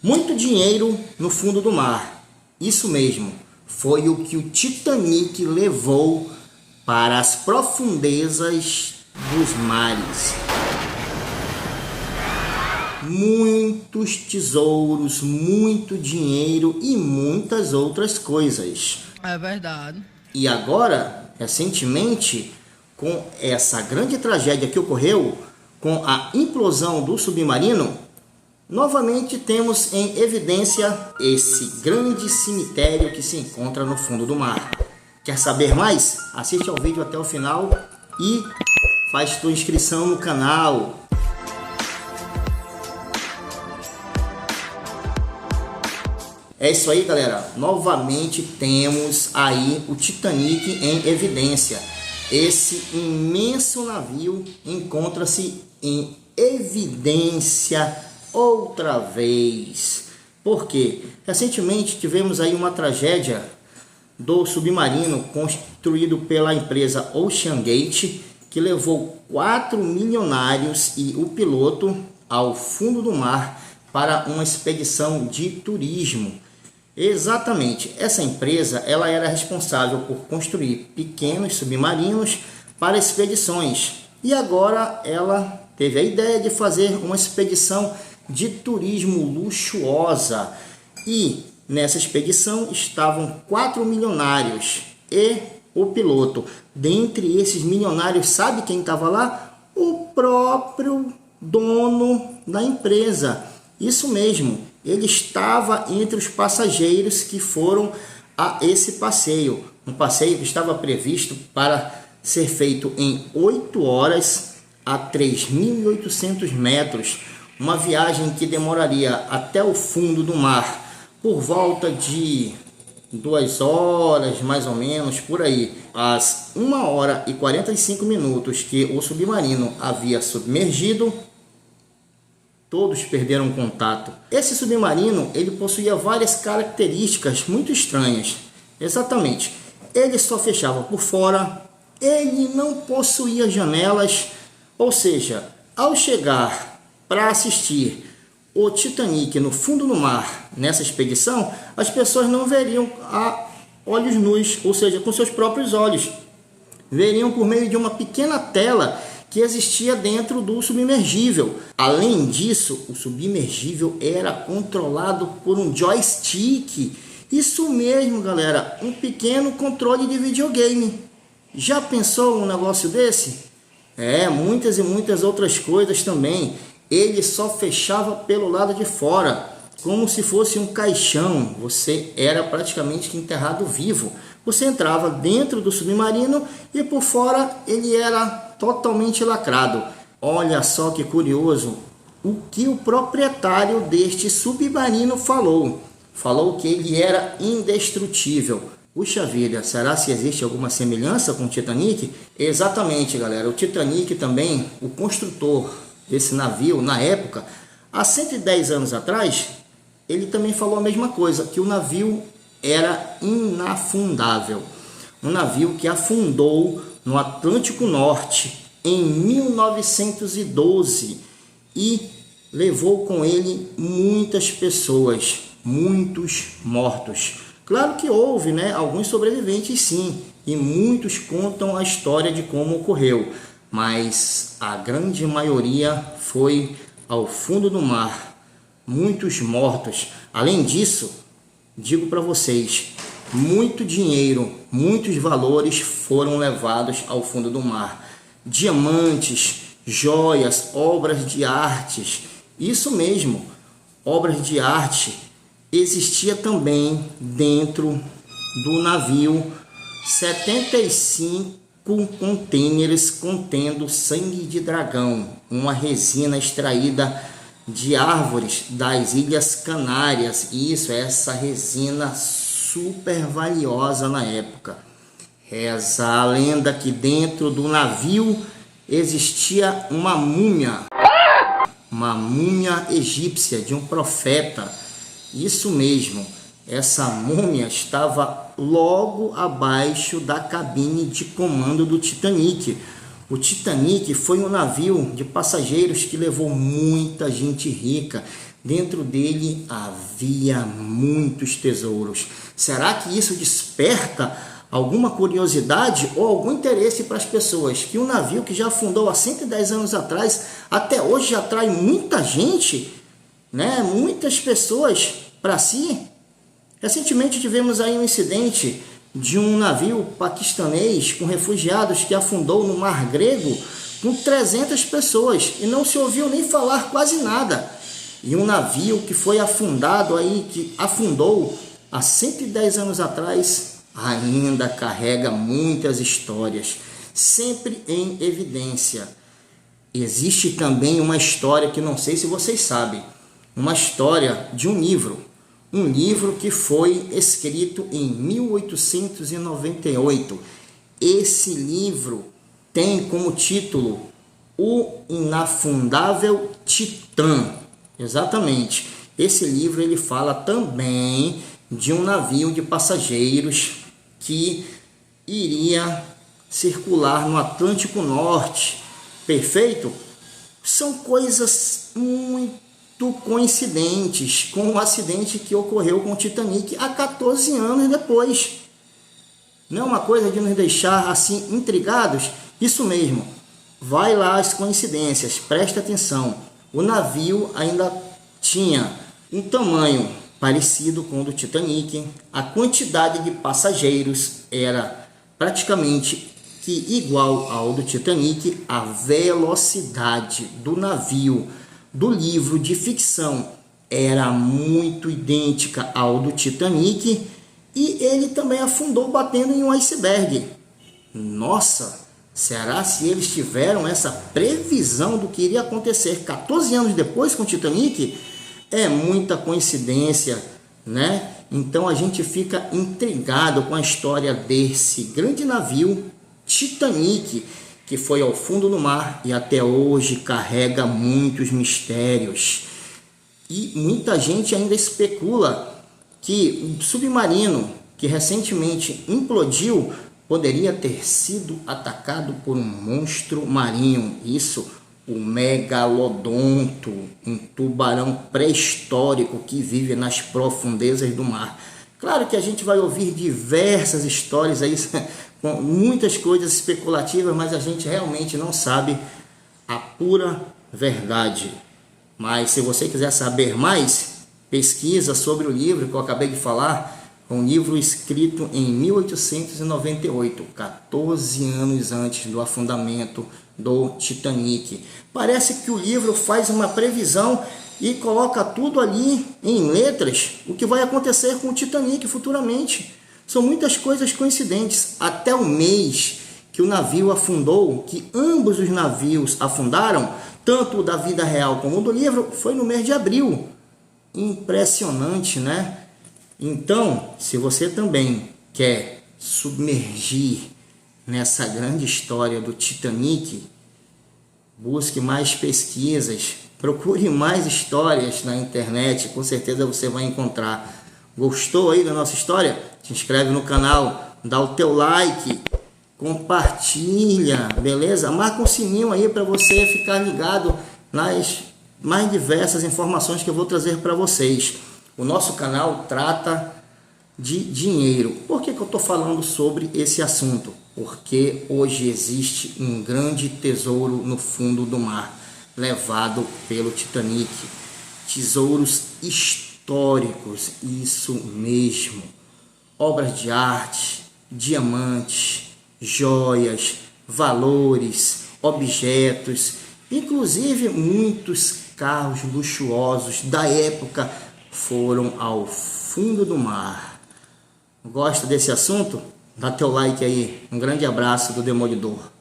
Muito dinheiro no fundo do mar. Isso mesmo, foi o que o Titanic levou para as profundezas dos mares. Muitos tesouros, muito dinheiro e muitas outras coisas. É verdade. E agora, recentemente, com essa grande tragédia que ocorreu, com a implosão do submarino, novamente temos em evidência esse grande cemitério que se encontra no fundo do mar. Quer saber mais? Assiste ao vídeo até o final e faz tua inscrição no canal. É isso aí, galera. Novamente temos aí o Titanic em evidência. Esse imenso navio encontra-se em evidência outra vez. Por quê? Recentemente tivemos aí uma tragédia do submarino construído pela empresa OceanGate, que levou 4 milionários e o piloto ao fundo do mar para uma expedição de turismo. Exatamente, essa empresa ela era responsável por construir pequenos submarinos para expedições e agora ela teve a ideia de fazer uma expedição de turismo luxuosa e nessa expedição estavam 4 milionários e o piloto. Dentre esses milionários, sabe quem estava lá? O próprio dono da empresa. Isso mesmo, ele estava entre os passageiros que foram a esse passeio. Um passeio que estava previsto para ser feito em 8 horas a 3.800 metros. Uma viagem que demoraria até o fundo do mar por volta de 2 horas, mais ou menos, por aí. Às 1 hora e 45 minutos que o submarino havia submergido, todos perderam contato. Esse submarino, ele possuía várias características muito estranhas. Exatamente, ele só fechava por fora, ele não possuía janelas, ou seja, ao chegar para assistir o Titanic no fundo do mar, nessa expedição, as pessoas não veriam a olhos nus, ou seja, com seus próprios olhos. Veriam por meio de uma pequena tela que existia dentro do submergível. Além disso, o submergível era controlado por um joystick. Isso mesmo, galera, um pequeno controle de videogame. Já pensou um negócio desse? Muitas e muitas outras coisas também. Ele só fechava pelo lado de fora, como se fosse um caixão. Você era praticamente enterrado vivo. Você entrava dentro do submarino e por fora ele era totalmente lacrado. Olha só que curioso o que o proprietário deste submarino falou. Falou que ele era indestrutível. Puxa vida, será se existe alguma semelhança com o Titanic? Exatamente, galera. O Titanic também, o construtor desse navio, na época, há 110 anos atrás, ele também falou a mesma coisa, que o navio era inafundável. Um navio que afundou no Atlântico Norte em 1912 e levou com ele muitas pessoas, muitos mortos. Claro que houve, alguns sobreviventes sim, e muitos contam a história de como ocorreu, mas a grande maioria foi ao fundo do mar, muitos mortos. Além disso, digo para vocês, muito dinheiro, muitos valores foram levados ao fundo do mar. Diamantes, joias, obras de artes, isso mesmo, obras de arte. Existia também dentro do navio 75 contêineres contendo sangue de dragão, uma resina extraída de árvores das Ilhas Canárias. Isso, essa resina super valiosa na época. Reza a lenda que dentro do navio existia uma múmia egípcia de um profeta. Isso mesmo, essa múmia estava logo abaixo da cabine de comando do Titanic. O Titanic foi um navio de passageiros que levou muita gente rica. dentro dele havia muitos tesouros. Será que isso desperta alguma curiosidade ou algum interesse para as pessoas? Que um navio que já afundou há 110 anos atrás, até hoje atrai muita gente, né? Muitas pessoas para si. Recentemente tivemos aí um incidente de um navio paquistanês com refugiados que afundou no Mar Grego com 300 pessoas e não se ouviu nem falar quase nada. E um navio que foi afundado aí, que afundou há 110 anos atrás, ainda carrega muitas histórias, sempre em evidência. Existe também uma história que não sei se vocês sabem, uma história de um livro que foi escrito em 1898. Esse livro tem como título O Inafundável Titã. Exatamente. Esse livro ele fala também de um navio de passageiros que iria circular no Atlântico Norte. Perfeito? São coisas muito coincidentes com o acidente que ocorreu com o Titanic há 14 anos depois. Não é uma coisa de nos deixar assim intrigados? Isso mesmo. Vai lá as coincidências, presta atenção. O navio ainda tinha um tamanho parecido com o do Titanic, a quantidade de passageiros era praticamente que igual ao do Titanic, a velocidade do navio do livro de ficção era muito idêntica ao do Titanic e ele também afundou batendo em um iceberg. Nossa, será se eles tiveram essa previsão do que iria acontecer 14 anos depois com o Titanic? É muita coincidência, né? Então a gente fica intrigado com a história desse grande navio Titanic, que foi ao fundo do mar e até hoje carrega muitos mistérios. E muita gente ainda especula que o submarino que recentemente implodiu poderia ter sido atacado por um monstro marinho. Isso, o megalodonto, um tubarão pré-histórico que vive nas profundezas do mar. Claro que a gente vai ouvir diversas histórias aí, com muitas coisas especulativas, mas a gente realmente não sabe a pura verdade. Mas se você quiser saber mais, pesquisa sobre o livro que eu acabei de falar, um livro escrito em 1898, 14 anos antes do afundamento do Titanic. Parece que o livro faz uma previsão e coloca tudo ali em letras, o que vai acontecer com o Titanic futuramente. São muitas coisas coincidentes. Até o mês que o navio afundou, que ambos os navios afundaram, tanto o da vida real como o do livro, foi no mês de abril. Impressionante, né? Então, se você também quer submergir nessa grande história do Titanic, busque mais pesquisas, procure mais histórias na internet, com certeza você vai encontrar. Gostou aí da nossa história? Se inscreve no canal, dá o teu like, compartilha, beleza? Marca um sininho aí para você ficar ligado nas mais diversas informações que eu vou trazer para vocês. O nosso canal trata de dinheiro. Por que eu estou falando sobre esse assunto? Porque hoje existe um grande tesouro no fundo do mar, levado pelo Titanic. Tesouros históricos, isso mesmo. Obras de arte, diamantes, joias, valores, objetos, inclusive muitos carros luxuosos da época foram ao fundo do mar. Gosta desse assunto? Dá teu like aí. Um grande abraço do Demolidor.